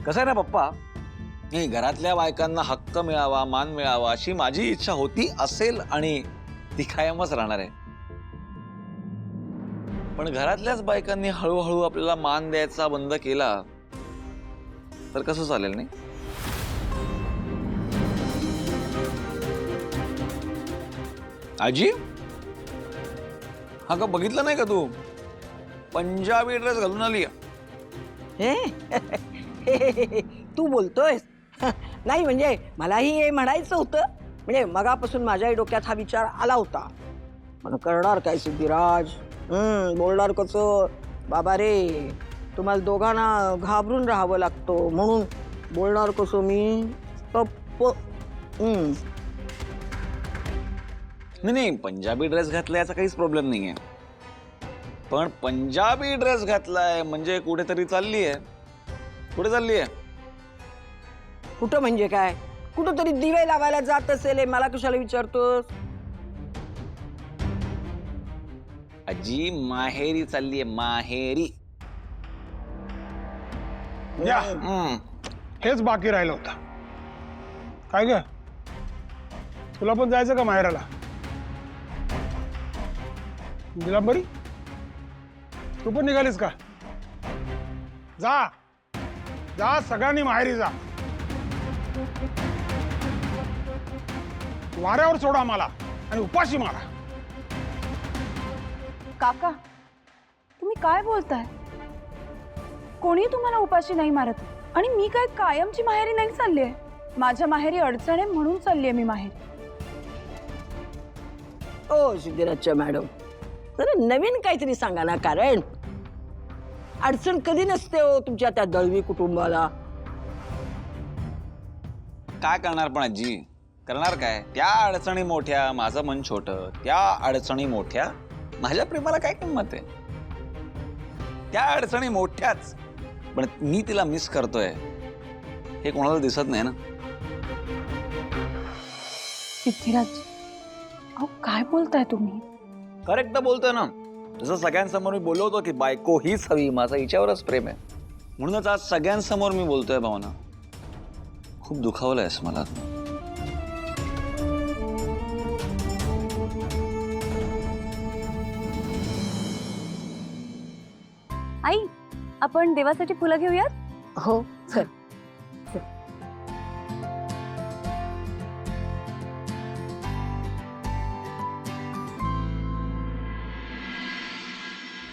कसं आहे ना पप्पा, नाही घरातल्या बायकांना हक्क मिळावा, मान मिळावा अशी माझी इच्छा होती, असेल आणि ती कायमच राहणार आहे. पण घरातल्याच बायकांनी हळूहळू आपल्याला मान द्यायचा बंद केला तर कसं चालेल नाही? आजी, हा का बघितलं नाही का तू? पंजाबी ड्रेस घालून आली. तू बोलतोयस? नाही म्हणजे मलाही हे म्हणायचं होतं. म्हणजे मगापासून माझ्याही डोक्यात हा विचार आला होता. पण करणार काय सिद्धिराज? बोलणार कसं? बाबा रे, तुम्हाला दोघांना घाबरून राहावं लागतं, म्हणून बोलणार कसं मी? पप्प. नाही, पंजाबी ड्रेस घातलाय याचा काहीच प्रॉब्लेम नाहीये. पण पंजाबी ड्रेस घातलाय म्हणजे कुठेतरी चालली आहे. कुठे चालली आहे? कुठं म्हणजे काय? कुठं तरी दिवे लावायला जात असेल, हे मला कशाला विचारतोस? आजी, माहेरी चालली आहे, माहेरी. या हेच बाकी राहिलं होतं. काय ग, तुला पण जायचं का माहेराला? निलांबरी, तू पण निघालीस का? जा जा, सगळ्यांनी माहेरी जा. वाऱ्यावर सोडा मला आणि उपाशी मारा. काका, तुम्ही काय बोलताय? कोणी तुम्हाला उपाशी नाही मारत. आणि मी काय कायमची माहेरी नाही चालली आहे. माझ्या माहेरी अडचण आहे म्हणून चालली आहे मी माहेरी. ओ सिद्धिराजच्या मॅडम, जरा नवीन काहीतरी सांगा ना. कारण अडचण कधी नसते हो तुमच्या त्या दळवी कुटुंबाला. काय करणार पण आजी? करणार काय? त्या अडचणी मोठ्या, माझं मन छोटं. त्या अडचणी मोठ्या, माझ्या प्रेमाला काय किंमत आहे? त्या अडचणी मोठ्याच, पण मी तिला मिस करतोय हे कोणाला दिसत नाही ना. सिद्धिराज, अहो काय बोलताय तुम्ही? करेक्ट बोलतोय ना. जसं सगळ्यांसमोर मी बोललो होतो की बायको हीच हवी, माझं हिच्यावरच प्रेम आहे. म्हणूनच आज सगळ्यांसमोर मी बोलतोय भावना. खूप दुखावलंयस मला. आई, आपण देवासाठी फुलं घेऊयात? हो चल.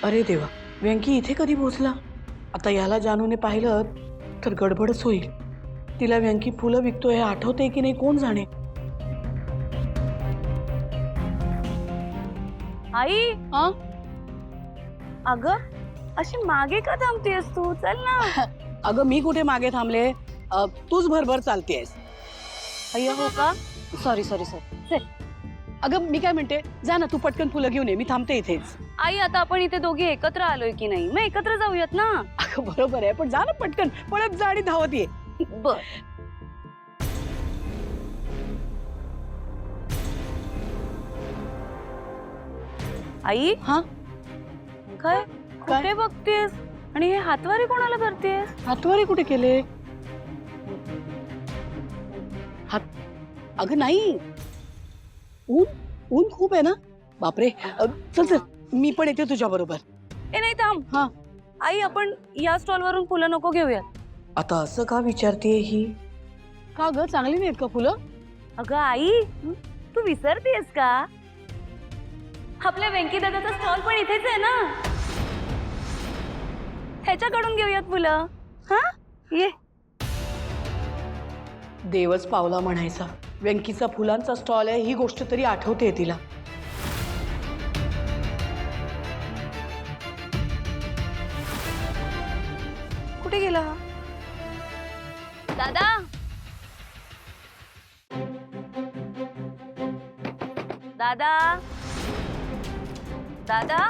अरे देवा, व्यंकी इथे कधी पोहोचला? आता याला जानूने पाहिलं तर गडबडच होईल. तिला व्यंकी फुलं विकतोय हे आठवते की नाही कोण जाणे. आई, अगं अशी मागे का थांबतेस तू? चल ना. अगं मी कुठे मागे थांबले, तूच भरभर चालतेस. अय्या हो का? Sorry sorry sorry. चल. अगं मी काय म्हणते, जा ना तू पटकन फुलं घेऊन ये, मी थांबते इथेच. आई, आता आपण इथे दोघी एकत्र आलोय की नाही? मग एकत्र जाऊयात ना. अगं बरोबर आहे, पण जा ना पटकन, पळत जा आणि धावत ये. बर. आई, हा काय कुठे बघतेस? आणि हे हातवारे कोणाला करतेस? हातवारे कुठे केले? हात, अगं नाही, ऊन ऊन खूप आहे ना. बापरे, चल चल मी पण येते तुझ्या बरोबर. ए नाही, थांब. हा, आई, आपण या स्टॉल वरून फुलं नको घेऊयात. आता असं का विचारते ही? का ग, चांगली नाहीत का फुलं? अगं आई, तू विसरतेस का? आपल्या व्यंकी दादाचा स्टॉल पण इथेच आहे ना. ह्याच्याकडून घेऊयात फुलं. हा ये. देवच पावला म्हणायचा. व्यंकीचा फुलांचा स्टॉल आहे ही गोष्ट तरी आठवते तिला. कुठे गेला हा? दादा, दादा, दादा.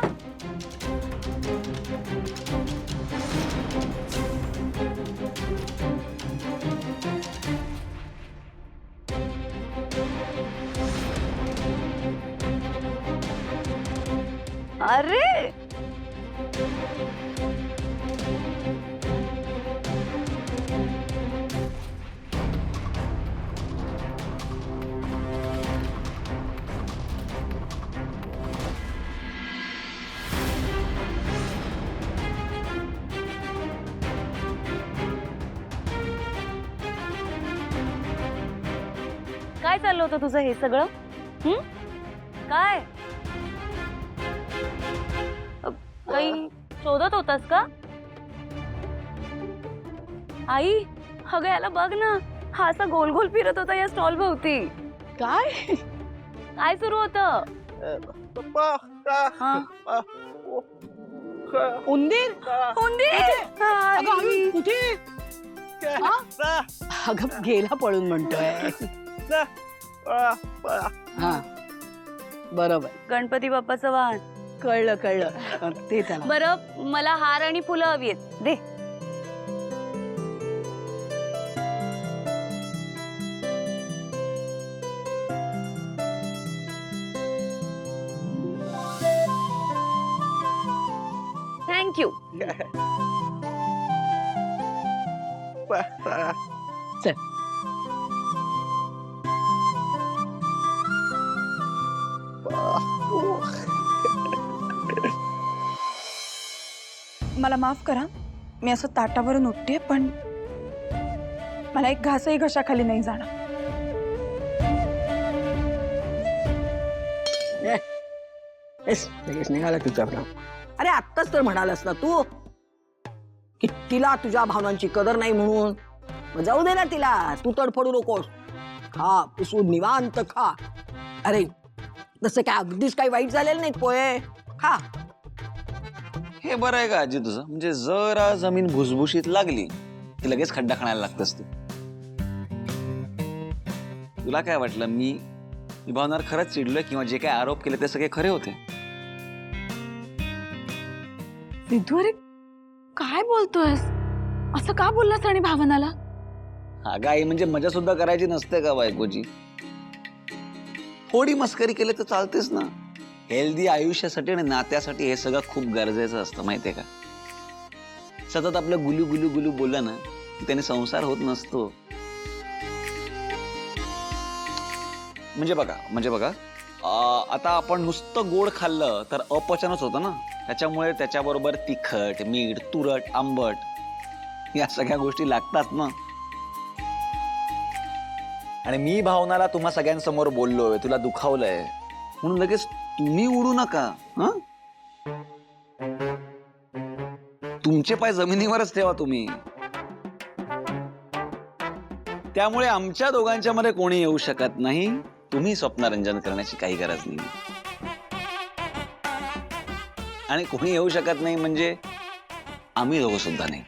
अरे, काय चाललं होतं तुझं हे सगळं? काय काही शोधत होतास का? आई, अगं याला बघ ना, हा असा गोल गोल फिरत होता या स्टॉल भोवती. काय काय सुरू होतं? हा. उंदीर उंदीर! अगं, आई. अगं, कुठे अगं गेला पळून म्हणतोय. हा बरोबर, गणपती बाप्पाचं वाहन. कळलं कळलं ते त्याला. बरं, मला हार आणि फुलं हवी आहेत, दे. थँक्यू. चल. मला माफ करा, मी असं ताटावरून उठते, पण मला एक घासही घशाखाली नाही जाणार. लगेच निघाला तुझा भ्रम. अरे आत्ताच तर म्हणालास ना तू की तिला तुझ्या भावनांची कदर नाही म्हणून. मग जाऊ दे ना तिला, तू तडफडू नकोस. खा पुसून निवांत खा. अरे तसं काय अगदीच काही वाईट झालेलं नाही पोहे. खा. हे बरं आहे का आजी तुझं? म्हणजे जरा जमीन भुसभुशीत लागली की लगेच खड्डा खाण्याला लागतस तू. तुला काय वाटलं मी भावनावर खरंच चिडलोय किंवा जे काही आरोप केले ते सगळे खरे होते? सिद्धू, अरे काय बोलतोयस? असं का बोललास आणि भावनाला? अगं आई, म्हणजे मजा सुद्धा करायची नसते का बायकोची? थोडी मस्करी केली तर चालतेच ना. हेल्दी आयुष्यासाठी आणि नात्यासाठी हे सगळं खूप गरजेचं असतं, माहितीये का? सतत आपलं गुलू गुलू गुलू बोललं ना की त्याने संसार होत नसतो. म्हणजे बघा आता आपण नुसतं गोड खाल्लं तर अपचनच होतं ना. त्याच्यामुळे त्याच्याबरोबर तिखट, मीठ, तुरट, आंबट या सगळ्या गोष्टी लागतात ना. आणि मी भावनाला तुम्हा सगळ्यांसमोर बोललोय, तुला दुखावलंय म्हणून लगेच तुम्ही उडू नका. तुमचे पाय जमिनीवरच ठेवा तुम्ही. त्यामुळे आमच्या दोघांच्या मध्ये कोणी येऊ शकत नाही. तुम्ही स्वप्नरंजन करण्याची काही गरज नाही. आणि कोणी येऊ शकत नाही म्हणजे आम्ही दोघं सुद्धा नाही.